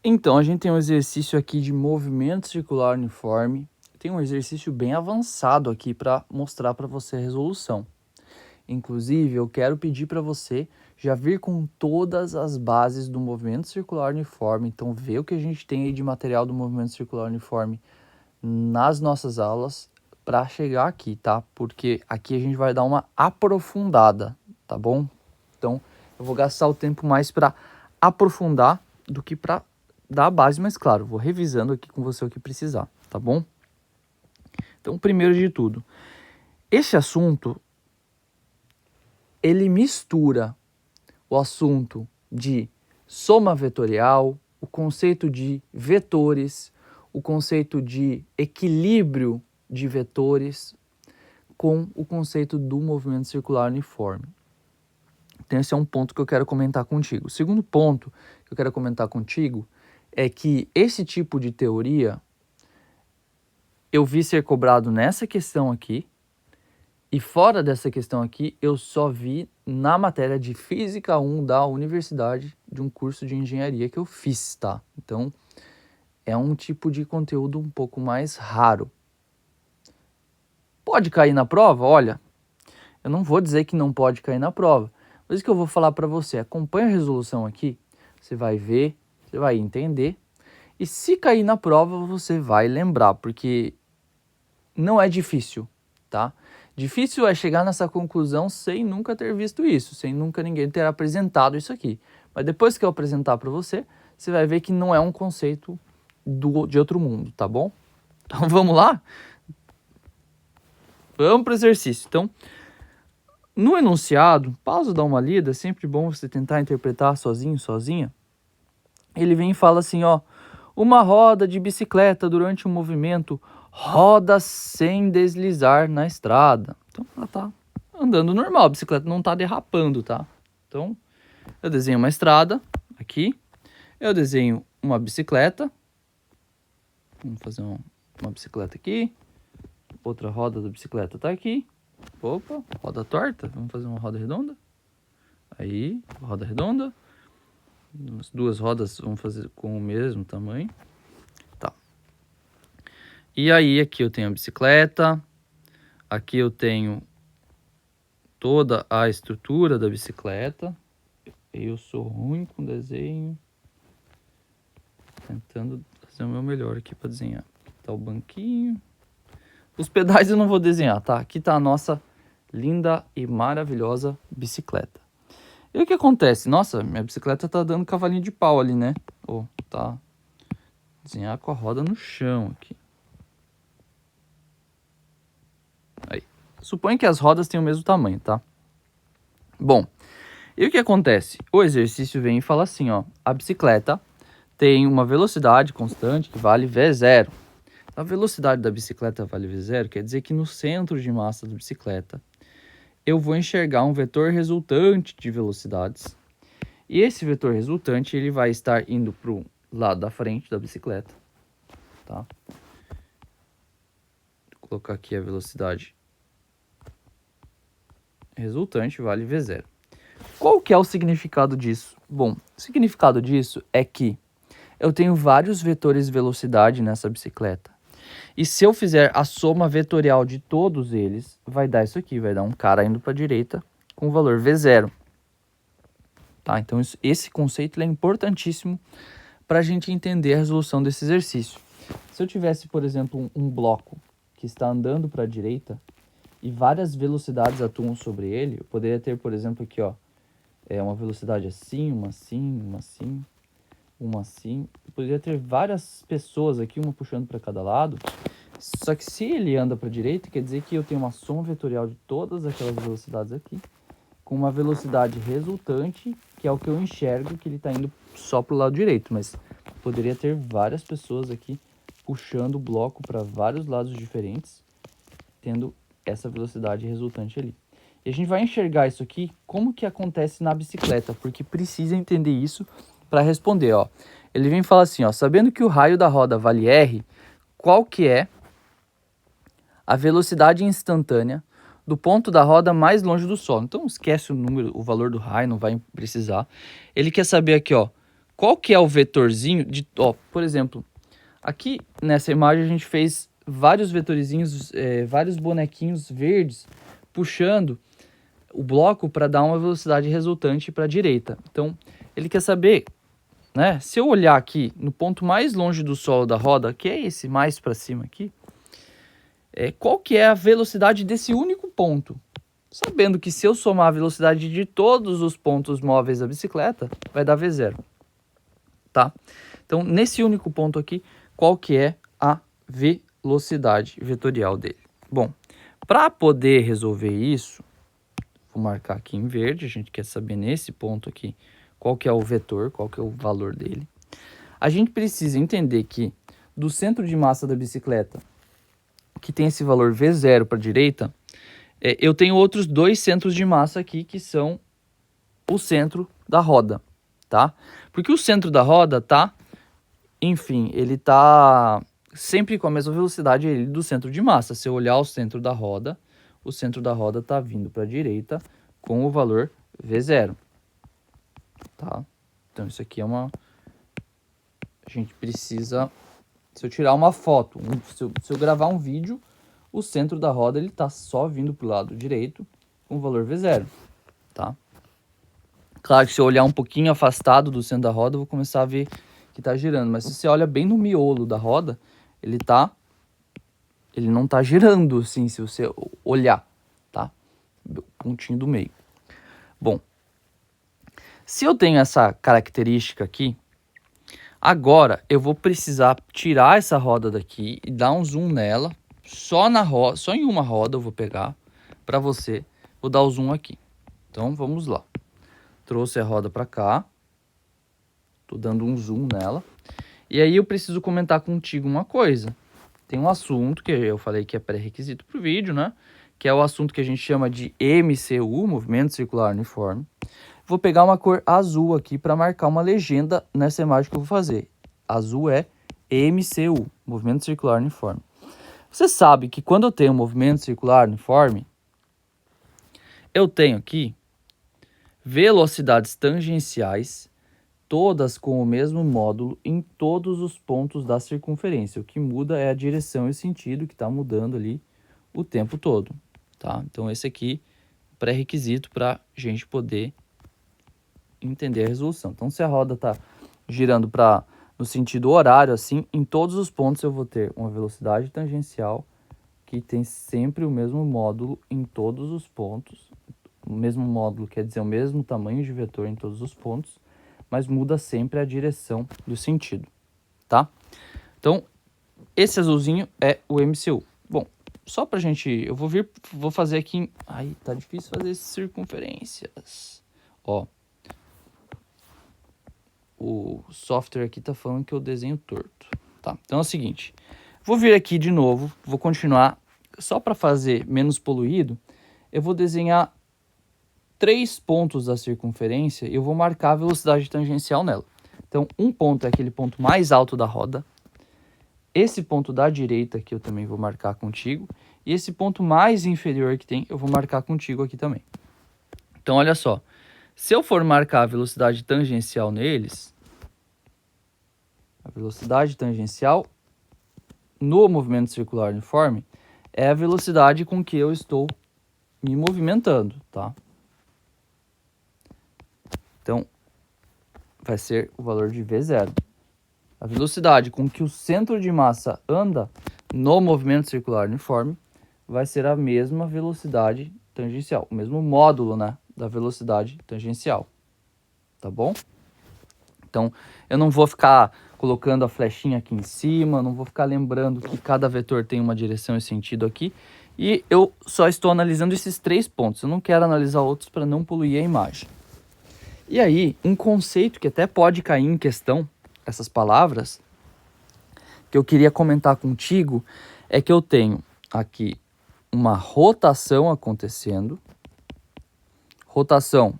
Então, a gente tem um exercício aqui de movimento circular uniforme. Tem um exercício bem avançado aqui para mostrar para você a resolução. Inclusive, eu quero pedir para você já vir com todas as bases do movimento circular uniforme. Então, vê o que a gente tem aí de material do movimento circular uniforme nas nossas aulas para chegar aqui, tá? Porque aqui a gente vai dar uma aprofundada, tá bom? Então, eu vou gastar o tempo mais para aprofundar do que para dar a base, mas claro, vou revisando aqui com você o que precisar, tá bom? Então, primeiro de tudo, esse assunto, ele mistura o assunto de soma vetorial, o conceito de vetores, o conceito de equilíbrio de vetores com o conceito do movimento circular uniforme. Então, esse é um ponto que eu quero comentar contigo. O segundo ponto que eu quero comentar contigo é que esse tipo de teoria eu vi ser cobrado nessa questão aqui, e fora dessa questão aqui, eu só vi na matéria de Física 1 da universidade, de um curso de engenharia que eu fiz, tá? Então, é um tipo de conteúdo um pouco mais raro. Pode cair na prova? Olha, eu não vou dizer que não pode cair na prova, mas o que eu vou falar para você, acompanha a resolução aqui, você vai ver, você vai entender, e se cair na prova, você vai lembrar, porque não é difícil, tá? Difícil é chegar nessa conclusão sem nunca ter visto isso, sem nunca ninguém ter apresentado isso aqui. Mas depois que eu apresentar para você, você vai ver que não é um conceito de outro mundo, tá bom? Então vamos lá? Vamos para o exercício. Então, no enunciado, pausa, dá uma lida, é sempre bom você tentar interpretar sozinho, sozinha. Ele vem e fala assim, ó, uma roda de bicicleta durante um movimento roda sem deslizar na estrada. Então ela tá andando normal, a bicicleta não tá derrapando, tá? Então eu desenho uma estrada aqui, eu desenho uma bicicleta, vamos fazer uma bicicleta aqui, outra roda da bicicleta tá aqui, opa, roda torta, vamos fazer uma roda redonda, aí, roda redonda, as duas rodas vamos fazer com o mesmo tamanho. E aí aqui eu tenho a bicicleta, aqui eu tenho toda a estrutura da bicicleta. Eu sou ruim com desenho, tentando fazer o meu melhor aqui para desenhar. Aqui tá o banquinho. Os pedais eu não vou desenhar, tá? Aqui tá a nossa linda e maravilhosa bicicleta. E o que acontece? Nossa, minha bicicleta tá dando cavalinho de pau ali, né? Ó, tá. Desenhar com a roda no chão aqui. Aí. Suponha que as rodas têm o mesmo tamanho, tá? Bom, e o que acontece? O exercício vem e fala assim, ó. A bicicleta tem uma velocidade constante que vale V0. A velocidade da bicicleta vale V0 quer dizer que no centro de massa da bicicleta eu vou enxergar um vetor resultante de velocidades. E esse vetor resultante ele vai estar indo para o lado da frente da bicicleta. Tá? Vou colocar aqui a velocidade resultante vale V0. Qual que é o significado disso? Bom, o significado disso é que eu tenho vários vetores de velocidade nessa bicicleta. E se eu fizer a soma vetorial de todos eles, vai dar isso aqui, vai dar um cara indo para a direita com o valor V0. Tá? Então esse conceito é importantíssimo para a gente entender a resolução desse exercício. Se eu tivesse, por exemplo, um bloco que está andando para a direita e várias velocidades atuam sobre ele, eu poderia ter, por exemplo, aqui, ó, uma velocidade assim, uma assim, uma assim, uma assim. Eu poderia ter várias pessoas aqui, uma puxando para cada lado. Só que se ele anda para a direita, quer dizer que eu tenho uma soma vetorial de todas aquelas velocidades aqui, com uma velocidade resultante, que é o que eu enxergo que ele está indo só para o lado direito. Mas poderia ter várias pessoas aqui puxando o bloco para vários lados diferentes, tendo essa velocidade resultante ali. E a gente vai enxergar isso aqui, como que acontece na bicicleta, porque precisa entender isso para responder, ó. Ele vem falar assim, ó, sabendo que o raio da roda vale R, qual que é a velocidade instantânea do ponto da roda mais longe do solo? Então esquece o número, o valor do raio, não vai precisar. Ele quer saber aqui, ó, qual que é o vetorzinho de... Ó, por exemplo, aqui nessa imagem a gente fez vários vetorizinhos, vários bonequinhos verdes puxando o bloco para dar uma velocidade resultante para a direita. Então, ele quer saber, né? Se eu olhar aqui no ponto mais longe do solo da roda, que é esse mais para cima aqui, qual que é a velocidade desse único ponto? Sabendo que se eu somar a velocidade de todos os pontos móveis da bicicleta, vai dar V0, tá? Então, nesse único ponto aqui, qual que é a velocidade vetorial dele? Bom, para poder resolver isso, vou marcar aqui em verde, a gente quer saber nesse ponto aqui qual que é o vetor, qual que é o valor dele. A gente precisa entender que do centro de massa da bicicleta, que tem esse valor V0 para a direita, eu tenho outros dois centros de massa aqui, que são o centro da roda, tá? Porque o centro da roda tá, enfim, ele tá sempre com a mesma velocidade do centro de massa. Se eu olhar o centro da roda tá vindo para a direita com o valor V0, tá? Então isso aqui a gente precisa, se eu tirar uma foto, se eu gravar um vídeo, o centro da roda ele tá só vindo pro lado direito com o valor V0, tá? Claro que se eu olhar um pouquinho afastado do centro da roda, eu vou começar a ver que tá girando, mas se você olha bem no miolo da roda, ele não tá girando assim, se você olhar, tá? O pontinho do meio. Bom, se eu tenho essa característica aqui, agora eu vou precisar tirar essa roda daqui e dar um zoom nela. Só em uma roda eu vou pegar para você. Vou dar o zoom aqui. Então vamos lá. Trouxe a roda para cá. Tô dando um zoom nela. E aí eu preciso comentar contigo uma coisa. Tem um assunto que eu falei que é pré-requisito para o vídeo, né? Que é o assunto que a gente chama de MCU, Movimento Circular Uniforme. Vou pegar uma cor azul aqui para marcar uma legenda nessa imagem que eu vou fazer. Azul é MCU, Movimento Circular Uniforme. Você sabe que quando eu tenho um movimento circular uniforme, eu tenho aqui velocidades tangenciais, todas com o mesmo módulo em todos os pontos da circunferência. O que muda é a direção e o sentido, que está mudando ali o tempo todo, tá? Então esse aqui é o pré-requisito para a gente poder entender a resolução. Então se a roda está girando no sentido horário, assim, em todos os pontos eu vou ter uma velocidade tangencial que tem sempre o mesmo módulo em todos os pontos. O mesmo módulo quer dizer o mesmo tamanho de vetor em todos os pontos, mas muda sempre a direção do sentido, tá? Então, esse azulzinho é o MCU. Bom, só pra gente... vou fazer aqui... Ai, tá difícil fazer circunferências. Ó. O software aqui tá falando que eu desenho torto. Tá, então é o seguinte. Vou vir aqui de novo, vou continuar. Só para fazer menos poluído, eu vou desenhar 3 pontos da circunferência e eu vou marcar a velocidade tangencial nela. Então, um ponto é aquele ponto mais alto da roda. Esse ponto da direita aqui eu também vou marcar contigo. E esse ponto mais inferior que tem, eu vou marcar contigo aqui também. Então, olha só. Se eu for marcar a velocidade tangencial neles, a velocidade tangencial no movimento circular uniforme é a velocidade com que eu estou me movimentando, tá? Então, vai ser o valor de V0. A velocidade com que o centro de massa anda no movimento circular uniforme vai ser a mesma velocidade tangencial, o mesmo módulo, né, da velocidade tangencial, tá bom? Então, eu não vou ficar colocando a flechinha aqui em cima, não vou ficar lembrando que cada vetor tem uma direção e sentido aqui, e eu só estou analisando esses 3 pontos, eu não quero analisar outros para não poluir a imagem. E aí, um conceito que até pode cair em questão, essas palavras, que eu queria comentar contigo, é que eu tenho aqui uma rotação acontecendo. Rotação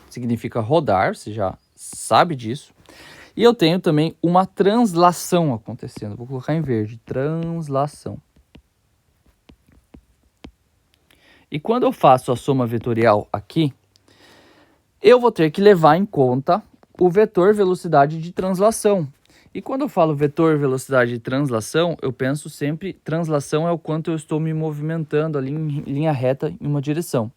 significa rodar, você já sabe disso. E eu tenho também uma translação acontecendo. Vou colocar em verde, translação. E quando eu faço a soma vetorial aqui, eu vou ter que levar em conta o vetor velocidade de translação. E quando eu falo vetor velocidade de translação, eu penso sempre, translação é o quanto eu estou me movimentando ali em linha reta em uma direção.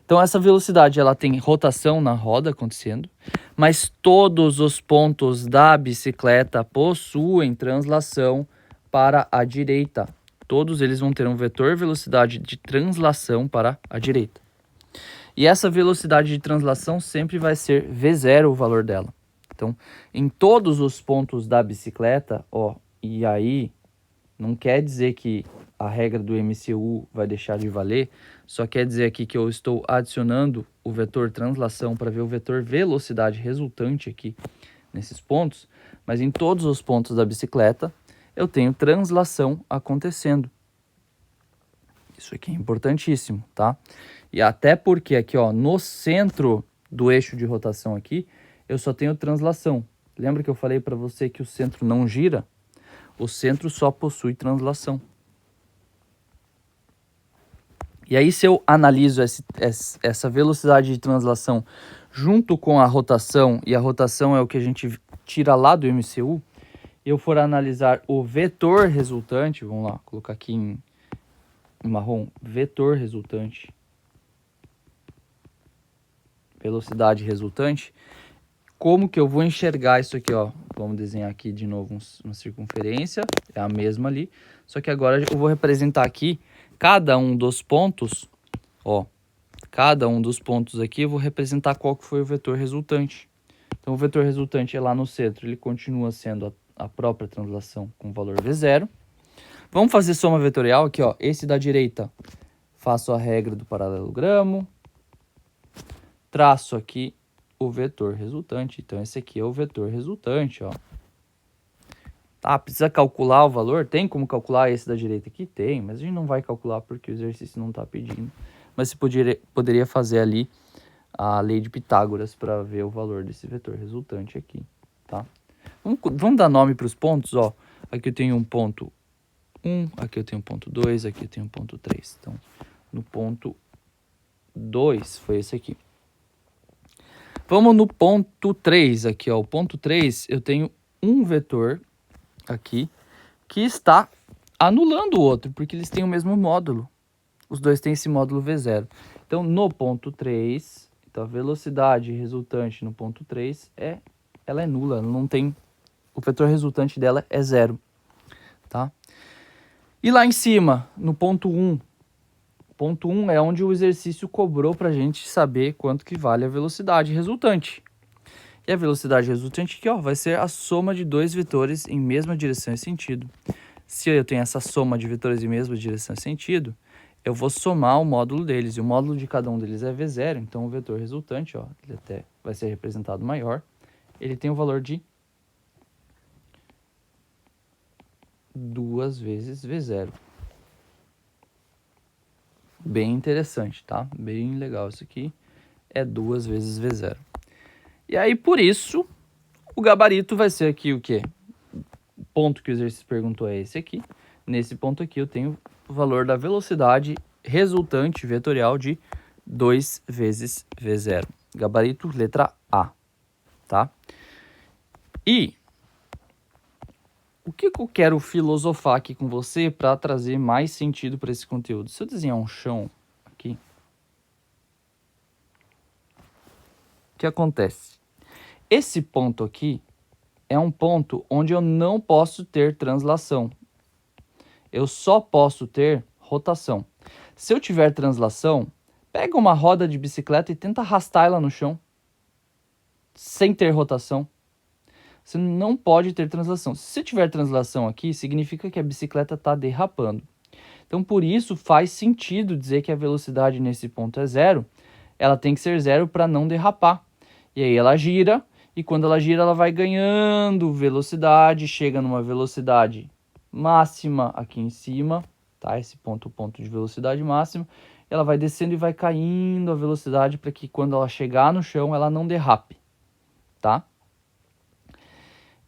Então essa velocidade ela tem rotação na roda acontecendo, mas todos os pontos da bicicleta possuem translação para a direita. Todos eles vão ter um vetor velocidade de translação para a direita. E essa velocidade de translação sempre vai ser V0 o valor dela. Então, em todos os pontos da bicicleta, e aí não quer dizer que a regra do MCU vai deixar de valer, só quer dizer aqui que eu estou adicionando o vetor translação para ver o vetor velocidade resultante aqui nesses pontos, mas em todos os pontos da bicicleta eu tenho translação acontecendo. Isso aqui é importantíssimo, tá? E até porque aqui, no centro do eixo de rotação aqui, eu só tenho translação. Lembra que eu falei para você que o centro não gira? O centro só possui translação. E aí, se eu analiso essa velocidade de translação junto com a rotação, e a rotação é o que a gente tira lá do MCU, e eu for analisar o vetor resultante, vamos lá, colocar aqui em marrom, vetor resultante, velocidade resultante, como que eu vou enxergar isso aqui, Vamos desenhar aqui de novo uma circunferência, é a mesma ali, só que agora eu vou representar aqui cada um dos pontos, cada um dos pontos aqui eu vou representar qual que foi o vetor resultante. Então o vetor resultante é lá no centro, ele continua sendo a própria translação com o valor V0. Vamos fazer soma vetorial aqui, esse da direita, faço a regra do paralelogramo, traço aqui o vetor resultante. Então esse aqui é o vetor resultante, Tá, precisa calcular o valor? Tem como calcular esse da direita aqui? Tem, mas a gente não vai calcular porque o exercício não está pedindo. Mas você poderia fazer ali a lei de Pitágoras para ver o valor desse vetor resultante aqui, tá? Vamos dar nome para os pontos, Aqui eu tenho um ponto 1, aqui eu tenho um ponto 2, aqui eu tenho um ponto 3. Então, no ponto 2 foi esse aqui. Vamos no ponto 3 aqui, O ponto 3, eu tenho um vetor aqui que está anulando o outro, porque eles têm o mesmo módulo. Os dois têm esse módulo V0. Então, no ponto 3, então a velocidade resultante no ponto 3 ela é nula, ela não tem, o vetor resultante dela é 0, tá? E lá em cima, no ponto 1, ponto 1 é onde o exercício cobrou para a gente saber quanto que vale a velocidade resultante. E a velocidade resultante aqui, vai ser a soma de dois vetores em mesma direção e sentido. Se eu tenho essa soma de vetores em mesma direção e sentido, eu vou somar o módulo deles. E o módulo de cada um deles é V0, então o vetor resultante, ele até vai ser representado maior. Ele tem o valor de 2 vezes V0. Bem interessante, tá? Bem legal isso aqui. É 2 vezes V0. E aí, por isso, o gabarito vai ser aqui o quê? O ponto que o exercício perguntou é esse aqui. Nesse ponto aqui eu tenho o valor da velocidade resultante vetorial de 2 vezes V0. Gabarito letra A, tá? E o que eu quero filosofar aqui com você para trazer mais sentido para esse conteúdo? Se eu desenhar um chão aqui, o que acontece? Esse ponto aqui é um ponto onde eu não posso ter translação. Eu só posso ter rotação. Se eu tiver translação, pega uma roda de bicicleta e tenta arrastar ela no chão, sem ter rotação. Você não pode ter translação. Se você tiver translação aqui, significa que a bicicleta está derrapando. Então, por isso, faz sentido dizer que a velocidade nesse ponto é 0. Ela tem que ser 0 para não derrapar. E aí ela gira, e quando ela gira, ela vai ganhando velocidade, chega numa velocidade máxima aqui em cima, tá? Esse ponto é o ponto de velocidade máxima. Ela vai descendo e vai caindo a velocidade para que quando ela chegar no chão, ela não derrape, tá?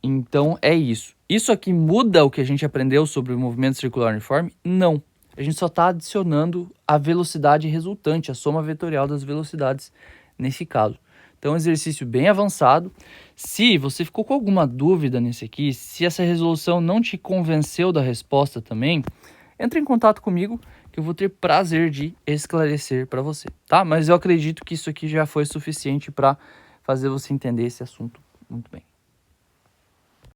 Então, é isso. Isso aqui muda o que a gente aprendeu sobre o movimento circular uniforme? Não. A gente só está adicionando a velocidade resultante, a soma vetorial das velocidades nesse caso. Então, é um exercício bem avançado. Se você ficou com alguma dúvida nesse aqui, se essa resolução não te convenceu da resposta também, entre em contato comigo que eu vou ter prazer de esclarecer para você, tá? Mas eu acredito que isso aqui já foi suficiente para fazer você entender esse assunto muito bem.